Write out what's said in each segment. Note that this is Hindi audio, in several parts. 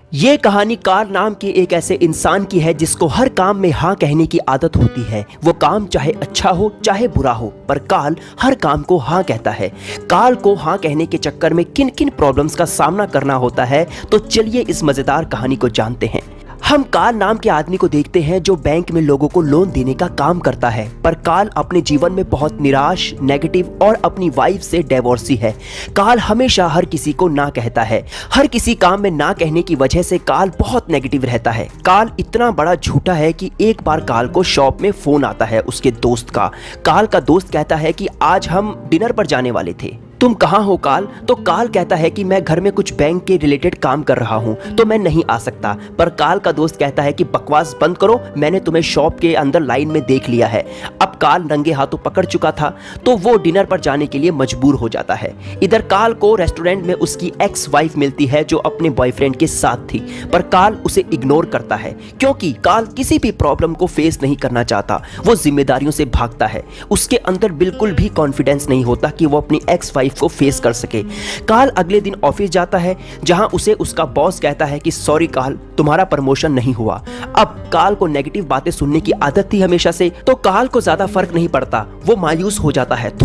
ये कहानी कार्ल नाम के एक ऐसे इंसान की है जिसको हर काम में हाँ कहने की आदत होती है। वो काम चाहे अच्छा हो चाहे बुरा हो, पर कार्ल हर काम को हाँ कहता है। कार्ल को हाँ कहने के चक्कर में किन किन प्रॉब्लम्स का सामना करना होता है, तो चलिए इस मजेदार कहानी को जानते हैं। हम कार्ल नाम के आदमी को देखते हैं जो बैंक में लोगों को लोन देने का काम करता है, पर कार्ल अपने जीवन में बहुत निराश, नेगेटिव और अपनी वाइफ से डिवोर्सी है। कार्ल हमेशा हर किसी को ना कहता है। हर किसी काम में ना कहने की वजह से कार्ल बहुत नेगेटिव रहता है। कार्ल इतना बड़ा झूठा है कि एक बार कार्ल को शॉप में फोन आता है उसके दोस्त का। कार्ल का दोस्त कहता है कि आज हम डिनर पर जाने वाले थे, तुम कहाँ हो कार्ल? तो कार्ल कहता है कि मैं घर में कुछ बैंक के रिलेटेड काम कर रहा हूँ तो मैं नहीं आ सकता। पर कार्ल का दोस्त कहता है कि बकवास बंद करो, मैंने तुम्हें शॉप के अंदर लाइन में देख लिया है। अब कार्ल रंगे हाथों पकड़ चुका था तो वो डिनर पर जाने के लिए मजबूर हो जाता है। इधर कार्ल को रेस्टोरेंट में उसकी एक्स वाइफ मिलती है जो अपने बॉयफ्रेंड के साथ थी, पर कार्ल उसे इग्नोर करता है क्योंकि कार्ल किसी भी प्रॉब्लम को फेस नहीं करना चाहता। वो जिम्मेदारियों से भागता है। उसके अंदर बिल्कुल भी कॉन्फिडेंस नहीं होता कि वो अपनी एक्स वाइफ को फेस कर सके। कार्ल अगले दिन ऑफिस जाता है जहां उसे उसका बॉस कहता है कि सॉरी कार्ल, तुम्हारा प्रमोशन नहीं हुआ। अब कार्ल को नेगेटिव बातें सुनने की आदत थी हमेशा से, तो कार्ल को ज्यादा फर्क नहीं पड़ता। वो मायूस हो जाता है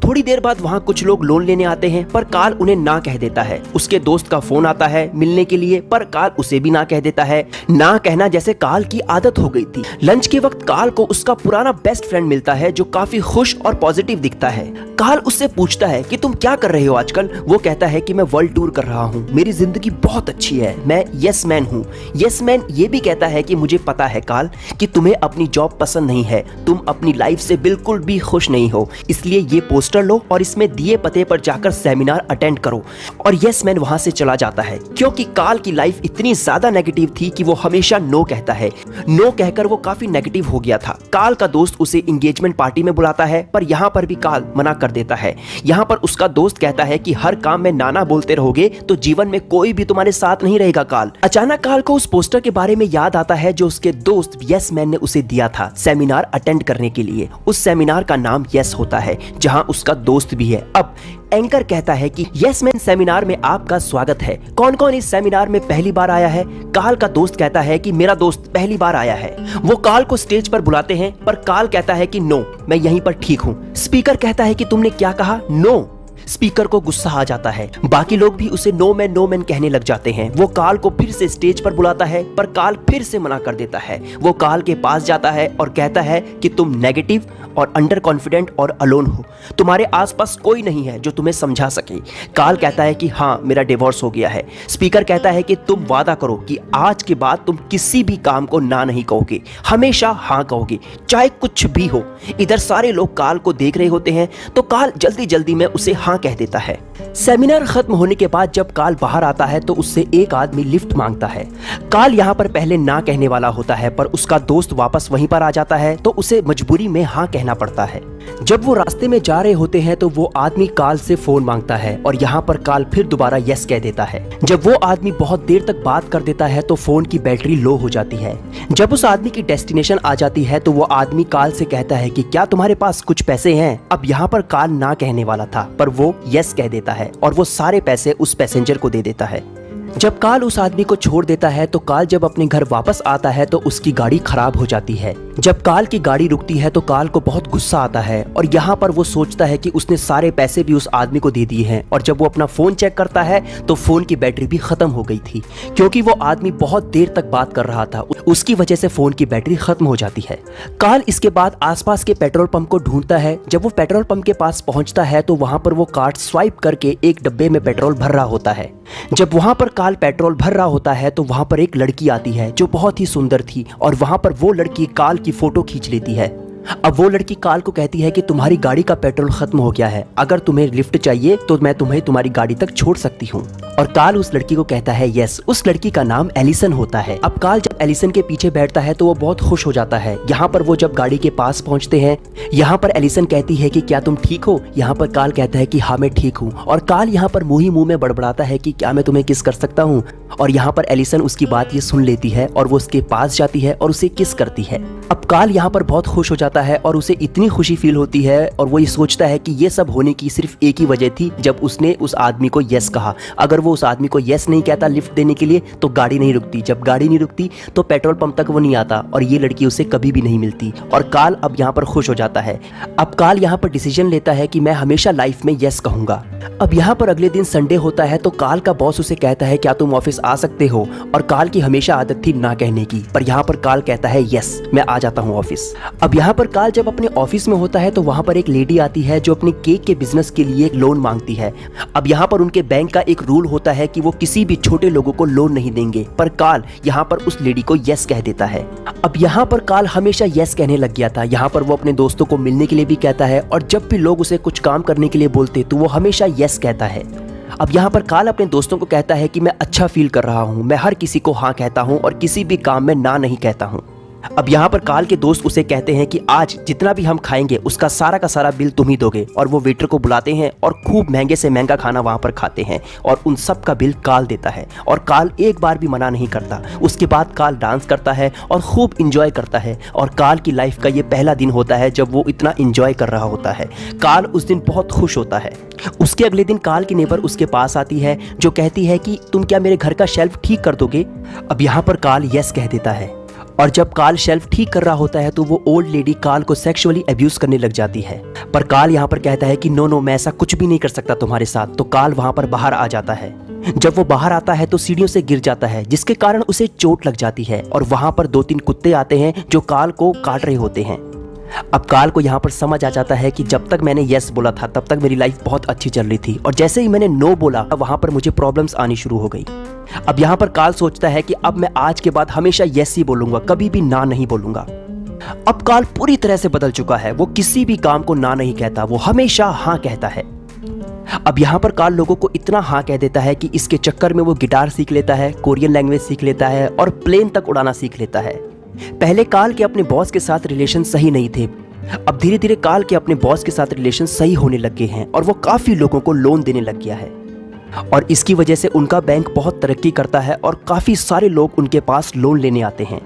थोड़ी देर बाद वहां कुछ लोग लोन लेने आते हैं, पर कार्ल उन्हें ना कह देता है। उसके दोस्त का फोन आता है मिलने के लिए, पर कार्ल उसे भी ना कह देता है। ना कहना जैसे कार्ल की आदत हो गई थी। लंच के वक्त कार्ल को उसका पुराना बेस्ट फ्रेंड मिलता है जो काफी खुश और पॉजिटिव दिखता है। कार्ल उससे पूछता है कि तुम क्या कर रहे हो आजकल? वो कहता है कि मैं वर्ल्ड टूर कर रहा हूँ, मेरी जिंदगी बहुत अच्छी है, मैं यस मैन हूँ। यस मैन ये भी कहता है कि मुझे पता है कार्ल कि तुम्हें अपनी जॉब पसंद नहीं है, तुम अपनी लाइफ से बिल्कुल भी खुश नहीं हो, इसलिए ये पोस्टर लो और इसमें दिए पते पर जाकर सेमिनार अटेंड करो। और यस मैन वहां से चला जाता है क्योंकि कार्ल की लाइफ इतनी ज्यादा नेगेटिव थी कि वो हमेशा नो कहता है। नो कहकर वो काफी नेगेटिव हो गया था। कार्ल का दोस्त उसे एंगेजमेंट पार्टी में बुलाता है, पर यहाँ पर भी कार्ल मना कर देता है। यहाँ पर उसका दोस्त कहता है कि हर काम में नाना बोलते रहोगे तो जीवन में कोई भी तुम्हारे साथ नहीं रहेगा कार्ल। अचानक कार्ल को उस पोस्टर के बारे में याद आता है जो उसके दोस्त यस मैन ने उसे दिया था सेमिनार अटेंड करने के लिए। उस सेमिनार का नाम यस होता है जहां उसका दोस्त भी है। अब एंकर कहता है कि यस मैन सेमिनार में आपका स्वागत है, कौन कौन इस सेमिनार में पहली बार आया है? कार्ल का दोस्त कहता है कि मेरा दोस्त पहली बार आया है। वो कार्ल को स्टेज पर बुलाते हैं, पर कार्ल कहता है कि नो, मैं यहीं पर ठीक हूँ। स्पीकर कहता है कि तुमने क्या कहा? नो। स्पीकर को गुस्सा आ जाता है। बाकी लोग भी उसे नो मैन कहने लग जाते हैं। वो कार्ल को फिर से स्टेज पर बुलाता है, पर कार्ल फिर से मना कर देता है। वो कार्ल के पास जाता है और कहता है कि तुम नेगेटिव और अंडर कॉन्फिडेंट और अलोन हो, तुम्हारे आसपास कोई नहीं है जो तुम्हें समझा सके। कार्ल कहता है कि हाँ, मेरा डिवोर्स हो गया है। स्पीकर कहता है कि तुम वादा करो कि आज के बाद तुम किसी भी काम को ना नहीं कहोगे, हमेशा हाँ कहोगे, चाहे कुछ भी हो। इधर सारे लोग कार्ल को देख रहे होते हैं तो कार्ल जल्दी जल्दी में उसे हाँ कह देता है। सेमिनार खत्म होने के बाद जब कार्ल बाहर आता है तो उससे एक आदमी लिफ्ट मांगता है। कार्ल यहाँ पर पहले ना कहने वाला होता है, पर उसका दोस्त वापस वहीं पर आ जाता है तो उसे मजबूरी में हाँ कहना पड़ता है। जब वो रास्ते में जा रहे होते हैं तो वो आदमी कार्ल से फोन मांगता है और यहाँ पर कार्ल फिर दोबारा यस कह देता है। जब वो आदमी बहुत देर तक बात कर देता है तो फोन की बैटरी लो हो जाती है। जब उस आदमी की डेस्टिनेशन आ जाती है तो वो आदमी कार्ल से कहता है कि क्या तुम्हारे पास कुछ पैसे हैं? अब यहाँ पर कार्ल ना कहने वाला था, पर वो यस कह देता है और वो सारे पैसे उस पैसेंजर को दे देता है। जब कार्ल उस आदमी को छोड़ देता है तो कार्ल जब अपने घर वापस आता है तो उसकी गाड़ी खराब हो जाती है। जब कार्ल की गाड़ी रुकती है तो कार्ल को बहुत गुस्सा आता है और यहाँ पर वो सोचता है कि उसने सारे पैसे भी उस आदमी को दे दिए हैं। और जब वो अपना फोन चेक करता है तो फोन की बैटरी भी खत्म हो गई थी क्योंकि वो आदमी बहुत देर तक बात कर रहा था, उसकी वजह से फोन की बैटरी खत्म हो जाती है। कार्ल इसके बाद आसपास के पेट्रोल पंप को ढूंढता है। जब वो पेट्रोल पंप के पास पहुंचता है तो वहां पर वो कार्ड स्वाइप करके एक डब्बे में पेट्रोल भर रहा होता है। जब वहां पर कार्ल पेट्रोल भर रहा होता है तो वहां पर एक लड़की आती है जो बहुत ही सुंदर थी और वहां पर वो लड़की कार्ल की फोटो खींच लेती है। अब वो लड़की कार्ल को कहती है कि तुम्हारी गाड़ी का पेट्रोल खत्म हो गया है, अगर तुम्हें लिफ्ट चाहिए तो मैं तुम्हें तुम्हारी गाड़ी तक छोड़ सकती हूँ। और कार्ल उस लड़की को कहता है यस। उस लड़की का नाम एलिसन होता है। अब कार्ल जब एलिसन के पीछे बैठता है तो वो बहुत खुश हो जाता है। यहाँ पर वो जब गाड़ी के पास पहुंचते हैं, यहाँ पर एलिसन कहती है कि क्या तुम ठीक हो? यहाँ पर कार्ल कहता है कि हाँ मैं ठीक हूँ। और कार्ल यहाँ पर मुंह ही मुंह में बड़बड़ाता है कि क्या मैं तुम्हें किस कर सकता हूँ? और यहाँ पर एलिसन उसकी बात ये सुन लेती है और वो उसके पास जाती है और उसे किस करती है। अब काल यहाँ पर बहुत खुश हो जाता है और उसे इतनी खुशी फील होती है और वो ये सोचता है कि ये सब होने की सिर्फ एक ही वजह थी, जब उसने उस आदमी को यस कहा। अगर वो उस आदमी को यस नहीं कहता लिफ्ट देने के लिए तो गाड़ी नहीं रुकती, जब गाड़ी नहीं रुकती तो पेट्रोल पंप तक वो नहीं आता और ये लड़की उसे कभी भी नहीं मिलती। और काल अब यहाँ पर खुश हो जाता है। अब काल यहाँ पर डिसीजन लेता है कि मैं हमेशा लाइफ में यस कहूंगा। अब यहाँ पर अगले दिन संडे होता है तो काल का बॉस उसे कहता है क्या तुम ऑफिस आ सकते हो, और काल की हमेशा आदत थी ना कहने की, पर यहाँ पर काल कहता है यस मैं आ जाता हूँ ऑफिस। अब यहाँ पर काल जब अपने ऑफिस में होता है तो वहाँ पर एक लेडी आती है जो अपने केक के बिजनेस के लिए लोन मांगती है। अब यहाँ पर उनके बैंक का एक रूल होता है कि वो किसी भी छोटे लोगों को लोन नहीं देंगे, पर काल यहाँ पर उस लेडी को यस कह देता है। अब यहाँ पर काल हमेशा यस कहने लग गया था। यहाँ पर वो अपने दोस्तों को मिलने के लिए भी कहता है और जब भी लोग उसे कुछ काम करने के लिए बोलते तो वो हमेशा यस कहता है। अब यहाँ पर काल अपने दोस्तों को कहता है कि मैं अच्छा फील कर रहा हूँ, मैं हर किसी को हाँ कहता हूँ और किसी भी काम में ना नहीं कहता हूँ। अब यहाँ पर काल के दोस्त उसे कहते हैं कि आज जितना भी हम खाएंगे उसका सारा का सारा बिल तुम ही दोगे, और वो वेटर को बुलाते हैं और खूब महंगे से महंगा खाना वहाँ पर खाते हैं और उन सब का बिल काल देता है और काल एक बार भी मना नहीं करता। उसके बाद काल डांस करता है और खूब इंजॉय करता है और काल की लाइफ का ये पहला दिन होता है जब वो इतना इंजॉय कर रहा होता है। काल उस दिन बहुत खुश होता है। उसके अगले दिन काल की नेबर उसके पास आती है जो कहती है कि तुम क्या मेरे घर का शेल्फ ठीक कर दोगे। अब यहाँ पर काल यस कह देता है और जब काल शेल्फ ठीक कर रहा होता है तो वो ओल्ड लेडी काल को सेक्सुअली अब्यूज करने लग जाती है, पर काल यहाँ पर कहता है कि नो मैं ऐसा कुछ भी नहीं कर सकता तुम्हारे साथ। तो काल वहाँ पर बाहर आ जाता है। जब वो बाहर आता है तो सीढ़ियों से गिर जाता है जिसके कारण उसे चोट लग जाती है और वहाँ पर 2-3 कुत्ते आते हैं जो काल को काट रहे होते हैं। अब काल को यहाँ पर समझ आ जाता है कि जब तक मैंने यस बोला था तब तक मेरी लाइफ बहुत अच्छी चल रही थी और जैसे ही मैंने नो बोला वहाँ पर मुझे प्रॉब्लम्स आनी शुरू हो गई। अब यहाँ पर काल सोचता है कि अब मैं आज के बाद हमेशा यस ही बोलूंगा, कभी भी ना नहीं बोलूंगा। अब काल पूरी तरह से बदल चुका है। वो किसी भी काम को ना नहीं कहता, वो हमेशा हाँ कहता है। अब यहाँ पर काल लोगों को इतना हाँ कह देता है कि इसके चक्कर में वो गिटार सीख लेता है, कोरियन लैंग्वेज सीख लेता है और प्लेन तक उड़ाना सीख लेता है। पहले काल के अपने बॉस के साथ रिलेशन सही नहीं थे, अब धीरे धीरे काल के अपने बॉस के साथ रिलेशन सही होने लग गए हैं और वो काफी लोगों को लोन देने लग गया है और इसकी वजह से उनका बैंक बहुत तरक्की करता है और काफी सारे लोग उनके पास लोन लेने आते हैं।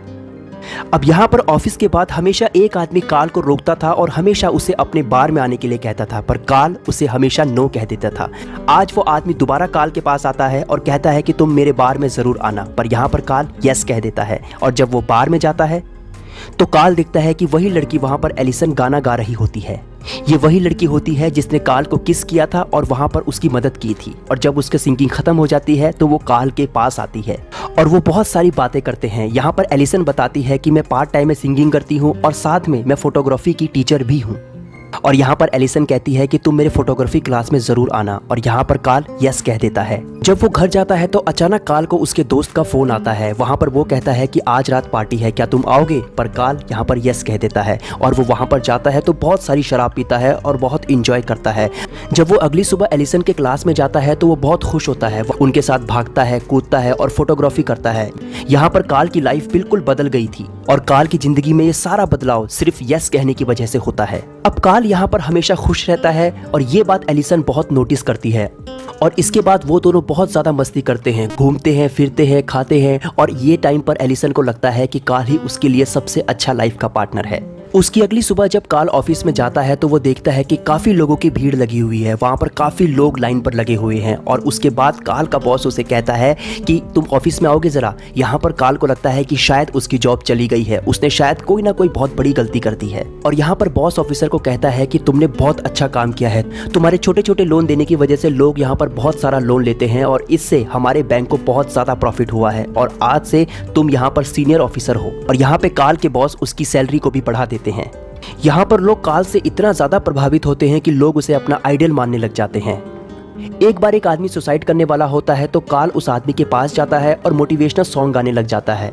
अब यहाँ पर ऑफिस के बाद हमेशा एक आदमी काल को रोकता था और हमेशा उसे अपने बार में आने के लिए कहता था, पर काल उसे हमेशा नो कह देता था। आज वो आदमी दोबारा काल के पास आता है और कहता है कि तुम मेरे बार में जरूर आना, पर यहाँ पर काल यस कह देता है और जब वो बार में जाता है तो काल दिखता है कि वही लड़की वहां पर एलिसन गाना गा रही होती है। ये वही लड़की होती है जिसने काल को किस किया था और वहां पर उसकी मदद की थी और जब उसकी सिंगिंग खत्म हो जाती है तो वो काल के पास आती है और वो बहुत सारी बातें करते हैं। यहाँ पर एलिसन बताती है कि मैं पार्ट टाइम में सिंगिंग करती हूँ और साथ में मैं फोटोग्राफी की टीचर भी हूँ और यहाँ पर एलिसन कहती है कि तुम मेरे फोटोग्राफी क्लास में जरूर आना और यहाँ पर काल यस कह देता है। जब वो घर जाता है तो अचानक काल को उसके दोस्त का फोन आता है। वहाँ पर वो कहता है कि आज रात पार्टी है, क्या तुम आओगे, पर काल यहाँ पर यस कह देता है और वो वहाँ पर जाता है तो बहुत सारी शराब पीता है और बहुत इंजॉय करता है। जब वो अगली सुबह एलिसन के क्लास में जाता है तो वो बहुत खुश होता है, वो उनके साथ भागता है, कूदता है और फोटोग्राफी करता है। यहाँ पर काल की लाइफ बिल्कुल बदल गई थी और काल की जिंदगी में ये सारा बदलाव सिर्फ यस कहने की वजह से होता है। अब काल यहाँ पर हमेशा खुश रहता है और ये बात एलिसन बहुत नोटिस करती है और इसके बाद वो दोनों बहुत ज्यादा मस्ती करते हैं, घूमते हैं, फिरते हैं, खाते हैं और ये टाइम पर एलिसन को लगता है कि काल ही उसके लिए सबसे अच्छा लाइफ का पार्टनर है। उसकी अगली सुबह जब काल ऑफिस में जाता है तो वो देखता है कि काफी लोगों की भीड़ लगी हुई है, वहां पर काफी लोग लाइन पर लगे हुए हैं और उसके बाद काल का बॉस उसे कहता है कि तुम ऑफिस में आओगे जरा। यहाँ पर काल को लगता है कि शायद उसकी जॉब चली गई है, उसने शायद कोई ना कोई बहुत बड़ी गलती कर दी है और यहाँ पर बॉस ऑफिसर को कहता है कि तुमने बहुत अच्छा काम किया है, तुम्हारे छोटे छोटे लोन देने की वजह से लोग यहाँ पर बहुत सारा लोन लेते हैं और इससे हमारे बैंक को बहुत ज्यादा प्रॉफिट हुआ है और आज से तुम यहाँ पर सीनियर ऑफिसर हो। और यहाँ पे काल के बॉस उसकी सैलरी को भी बढ़ा देते हैं। यहाँ पर लोग काल से इतना ज्यादा प्रभावित होते हैं कि लोग उसे अपना आइडल मानने लग जाते हैं। एक बार एक आदमी सुसाइड करने वाला होता है तो काल उस आदमी के पास जाता है और मोटिवेशनल सॉन्ग गाने लग जाता है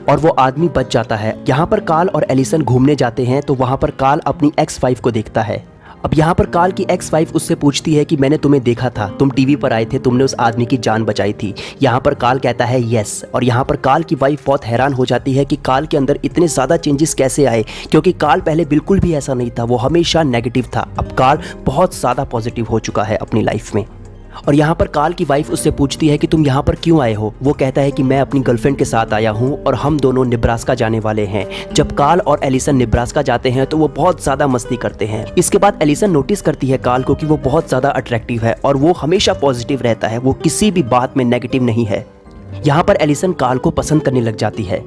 और वो आदमी बच जाता है। यहाँ पर काल और एलिसन घूमने जाते हैं तो वहाँ पर काल अपनी एक्स-5 को देखता है। अब यहाँ पर काल की एक्स-5 उससे पूछती है कि मैंने तुम्हें देखा था, तुम टीवी पर आए थे, तुमने उस आदमी की जान बचाई थी। यहाँ पर काल कहता है यस और यहाँ पर काल की वाइफ बहुत हैरान हो जाती है कि काल के अंदर इतने ज़्यादा चेंजेस कैसे आए, क्योंकि काल पहले बिल्कुल भी ऐसा नहीं था, वो हमेशा नेगेटिव था। अब काल बहुत ज़्यादा पॉजिटिव हो चुका है अपनी लाइफ में। और यहाँ पर कार्ल की वाइफ उससे पूछती है कि तुम यहाँ पर क्यों आए हो। वो कहता है कि मैं अपनी गर्लफ्रेंड के साथ आया हूँ और हम दोनों नेब्रास्का जाने वाले हैं। जब कार्ल और एलिसन नेब्रास्का जाते हैं तो वो बहुत ज़्यादा मस्ती करते हैं। इसके बाद एलिसन नोटिस करती है कार्ल को कि वो बहुत ज़्यादा अट्रैक्टिव है और वो हमेशा पॉजिटिव रहता है, वो किसी भी बात में नेगेटिव नहीं है। यहाँ पर एलिसन कार्ल को पसंद करने लग जाती है।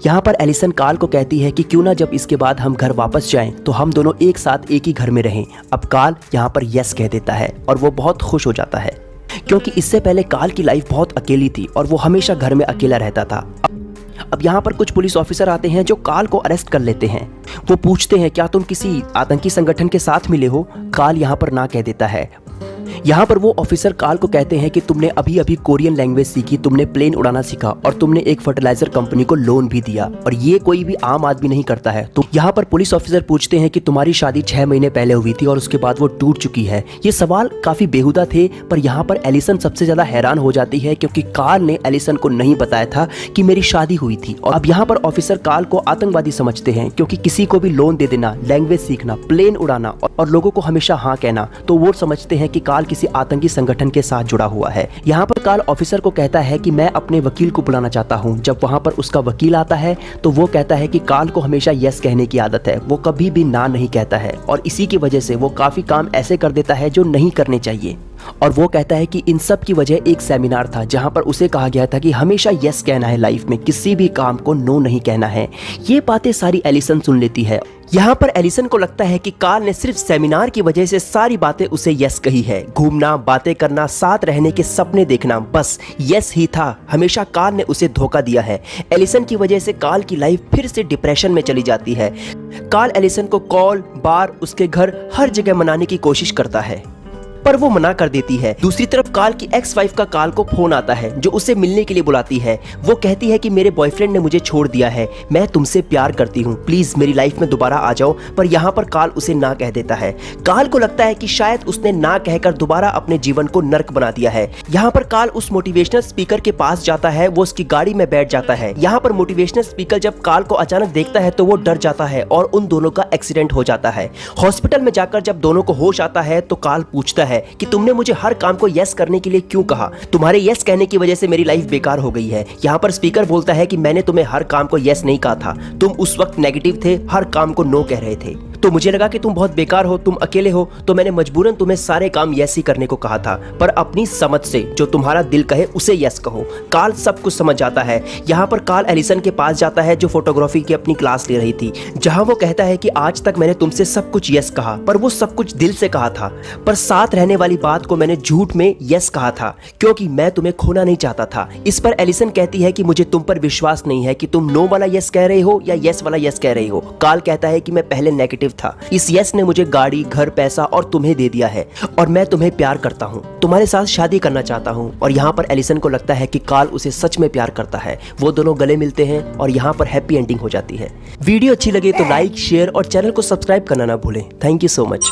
यहाँ पर एलिसन कार्ल को कहती है कि क्यों ना जब इसके बाद हम घर वापस जाएं तो हम दोनों एक साथ एक ही घर में रहें। अब कार्ल यहाँ पर यस कह देता है और वो बहुत खुश हो जाता है, क्योंकि इससे पहले कार्ल की लाइफ बहुत अकेली थी और वो हमेशा घर में अकेला रहता था। अब यहाँ पर कुछ पुलिस ऑफिसर आते हैं जो कार्ल को अरेस्ट कर लेते हैं। वो पूछते हैं क्या तुम किसी आतंकी संगठन के साथ मिले हो। कार्ल यहाँ पर ना कह देता है। यहाँ पर वो ऑफिसर कार्ल को कहते हैं कि तुमने अभी अभी कोरियन लैंग्वेज सीखी, तुमने प्लेन उड़ाना सीखा और तुमने एक फर्टिलाइजर कंपनी को लोन भी दिया, और ये कोई भी आम आदमी नहीं करता है। तो यहाँ पर पुलिस ऑफिसर पूछते हैं कि तुम्हारी शादी 6 महीने पहले हुई थी और उसके बाद वो टूट चुकी है। ये सवाल काफी बेहुदा थे, पर यहाँ पर एलिसन सबसे ज्यादा हैरान हो जाती है क्योंकि कार्ल ने एलिसन को नहीं बताया था कि मेरी शादी हुई थी। और अब यहाँ पर ऑफिसर कार्ल को आतंकवादी समझते हैं, क्योंकि किसी को भी लोन दे देना, लैंग्वेज सीखना, प्लेन उड़ाना और लोगों को हमेशा हाँ कहना, तो वो समझते हैं कि कार्ल किसी आतंकी संगठन के साथ जुड़ा हुआ है। यहाँ पर कार्ल ऑफिसर को कहता है कि मैं अपने वकील को बुलाना चाहता हूँ। जब वहाँ पर उसका वकील आता है तो वो कहता है कि कार्ल को हमेशा यस कहने की आदत है, वो कभी भी ना नहीं कहता है और इसी की वजह से वो काफी काम ऐसे कर देता है जो नहीं करने चाहिए। और वो कहता है कि इन सब की वजह एक सेमिनार था जहां पर उसे कहा गया था कि हमेशा यस कहना है लाइफ में, किसी भी काम को नो नहीं कहना है। ये बातें सारी एलिसन सुन लेती है। यहाँ पर एलिसन को लगता है कि कार्ल ने सिर्फ सेमिनार की वजह से सारी बातें उसे यस कही है। घूमना, बातें करना, साथ रहने के सपने देखना, बस यस ही था। हमेशा कार्ल ने उसे धोखा दिया है। एलिसन की वजह से कार्ल की लाइफ फिर से डिप्रेशन में चली जाती है। कार्ल एलिसन को कॉल, बार, उसके घर, हर जगह मनाने की कोशिश करता है, पर वो मना कर देती है। दूसरी तरफ कार्ल की एक्स वाइफ का कार्ल को फोन आता है जो उसे मिलने के लिए बुलाती है। वो कहती है कि मेरे बॉयफ्रेंड ने मुझे छोड़ दिया है, मैं तुमसे प्यार करती हूँ, प्लीज मेरी लाइफ में दोबारा आ जाओ। पर यहाँ पर कार्ल उसे ना कह देता है। कार्ल को लगता है कि शायद उसने ना कहकर दोबारा अपने जीवन को नर्क बना दिया है। यहाँ पर कार्ल उस मोटिवेशनल स्पीकर के पास जाता है, वो उसकी गाड़ी में बैठ जाता है। यहाँ पर मोटिवेशनल स्पीकर जब कार्ल को अचानक देखता है तो वो डर जाता है और उन दोनों का एक्सीडेंट हो जाता है। हॉस्पिटल में जाकर जब दोनों को होश आता है तो कार्ल पूछता है कि तुमने मुझे हर काम को यस करने के लिए क्यों कहा, तुम्हारे यस कहने की वजह से मेरी लाइफ बेकार हो गई है। यहाँ पर स्पीकर बोलता है कि मैंने तुम्हें हर काम को यस नहीं कहा था, तुम उस वक्त नेगेटिव थे, हर काम को नो कह रहे थे, तो मुझे लगा कि तुम बहुत बेकार हो, तुम अकेले हो, तो मैंने मजबूरन तुम्हें सारे काम यस ही करने को कहा था। पर अपनी समझ से जो तुम्हारा दिल कहे उसे यस कहो। कार्ल सब कुछ समझ जाता है। यहाँ पर कार्ल एलिसन के पास जाता है जो फोटोग्राफी की अपनी क्लास ले रही थी, जहाँ वो कहता है कि आज तक मैंने तुमसे सब कुछ यस कहा, पर वो सब कुछ दिल से कहा था, पर साथ रहने वाली बात को मैंने झूठ में यस कहा था क्योंकि मैं तुम्हें खोना नहीं चाहता था। इस पर एलिसन कहती है कि मुझे तुम पर विश्वास नहीं है कि तुम नो वाला यस कह रहे हो या यस वाला यस कह रहे हो। कार्ल कहता है कि मैं पहले नेगेटिव था, इस यस ने मुझे गाड़ी, घर, पैसा और तुम्हें दे दिया है और मैं तुम्हें प्यार करता हूँ, तुम्हारे साथ शादी करना चाहता हूँ। और यहाँ पर एलिसन को लगता है कि कार्ल उसे सच में प्यार करता है। वो दोनों गले मिलते हैं और यहाँ पर हैप्पी एंडिंग हो जाती है। वीडियो अच्छी लगे तो लाइक, शेयर और चैनल को सब्सक्राइब करना ना भूलें। Thank you so much.